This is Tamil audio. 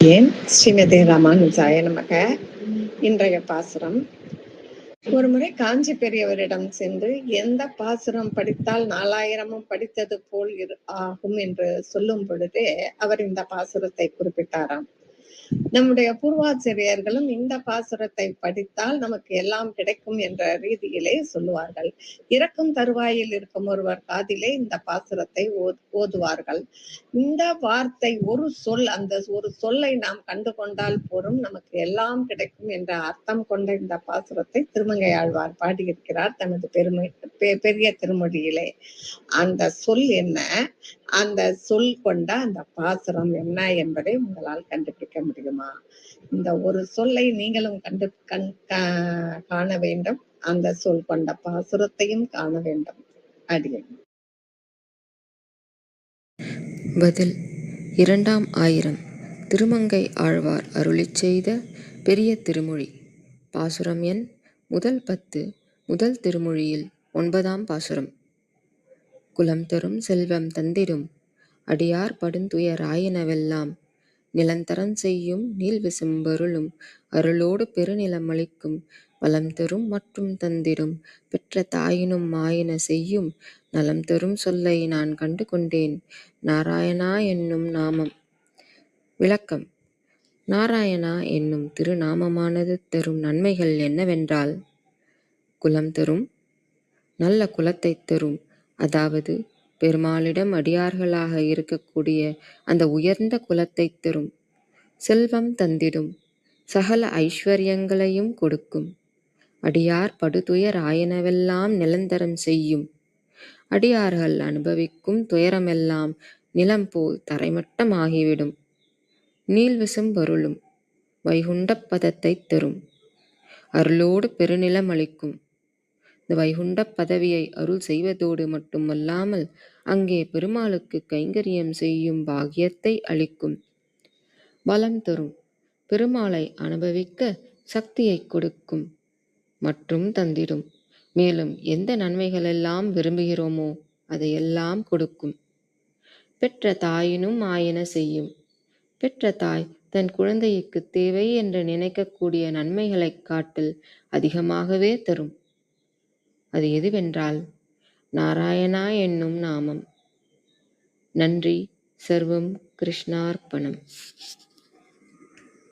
ஏன் ஸ்ரீமதி ராமானுஜாய நமக. இன்றைய பாசுரம்: ஒரு முறை காஞ்சி பெரியவரிடம் சென்று, எந்த பாசுரம் படித்தால் 4000 படித்தது போல் ஆகும் என்று சொல்லும் பொழுதே அவர் இந்த பாசுரத்தை குறிப்பிட்டாராம். நம்முடைய பூர்வாசிரியர்களும் இந்த பாசுரத்தை படித்தால் நமக்கு எல்லாம் கிடைக்கும் என்ற ரீதியிலே சொல்லுவார்கள். இறக்கும் தருவாயில் இருக்கும் ஒருவர் காதிலே இந்த பாசுரத்தை ஓதுவார்கள். இந்த வார்த்தை ஒரு சொல், அந்த ஒரு சொல்லை நாம் கண்டு கொண்டால் போரும், நமக்கு எல்லாம் கிடைக்கும் என்ற அர்த்தம் கொண்ட இந்த பாசுரத்தை திருமங்கையாழ்வார் பாடியிருக்கிறார் தனது பெரிய திருமொழியிலே. அந்த சொல் என்ன, அந்த சொல் கொண்ட அந்த பாசுரம் என்ன என்பதை உங்களால் கண்டுபிடிக்க முடியுமா? இந்த ஒரு சொல்லை நீங்களும் காண வேண்டும், அந்த சொல் கொண்ட பாசுரத்தையும் காண வேண்டும். அடியேன். பதில்: 2ஆம் ஆயிரம் திருமங்கை ஆழ்வார் அருளிச் செய்த பெரிய திருமொழி. பாசுரம் எண் முதல் 10, முதல் திருமொழியில் 9ஆம் பாசுரம். குலம் தரும் செல்வம் தந்திடும் அடியார் படுந்துயராயினவெல்லாம் நிலந்தரன் செய்யும் நீள்விசும்பருளும் அருளோடு பெருநிலமளிக்கும் வளம் தரும் மற்றும் தந்திடும் பெற்ற தாயினும் மாயின செய்யும் நலம் தரும் சொல்லை நான் கண்டு கொண்டேன் நாராயணா என்னும் நாமம். விளக்கம்: நாராயணா என்னும் திருநாமமானது தரும் நன்மைகள் என்னவென்றால், குலம் தரும், நல்ல குலத்தை தரும், அதாவது பெருமாளிடம் அடியார்களாக இருக்கக்கூடிய அந்த உயர்ந்த குலத்தை தரும். செல்வம் தந்திடும், சகல ஐஸ்வர்யங்களையும் கொடுக்கும். அடியார் படுதுயர் ஆயனவெல்லாம் நிலந்தரம் செய்யும், அடியார்கள் அனுபவிக்கும் துயரமெல்லாம் நிலம் போல் தரைமட்டமாகிவிடும். நீள்விசும்பருளும், வைகுண்டப் பதத்தை தரும். அருளோடு பெருநிலம் அளிக்கும். இந்த வைகுண்ட பதவியை அருள் செய்வதோடு மட்டுமல்லாமல் அங்கே பெருமாளுக்கு கைங்கரியம் செய்யும் பாக்கியத்தை அளிக்கும். பலம் தரும், பெருமாளை அனுபவிக்க சக்தியை கொடுக்கும். மற்றும் தந்திடும், மேலும் எந்த நன்மைகளெல்லாம் விரும்புகிறோமோ அதையெல்லாம் கொடுக்கும். பெற்ற தாயினும் ஆயின செய்யும், பெற்ற தாய் தன் குழந்தைக்கு தேவை என்று நினைக்கக்கூடிய நன்மைகளைக் காட்டில் அதிகமாகவே தரும். அது எதுவென்றால் நாராயணா என்னும் நாமம். நன்றி. சர்வம் கிருஷ்ணார்ப்பணம்.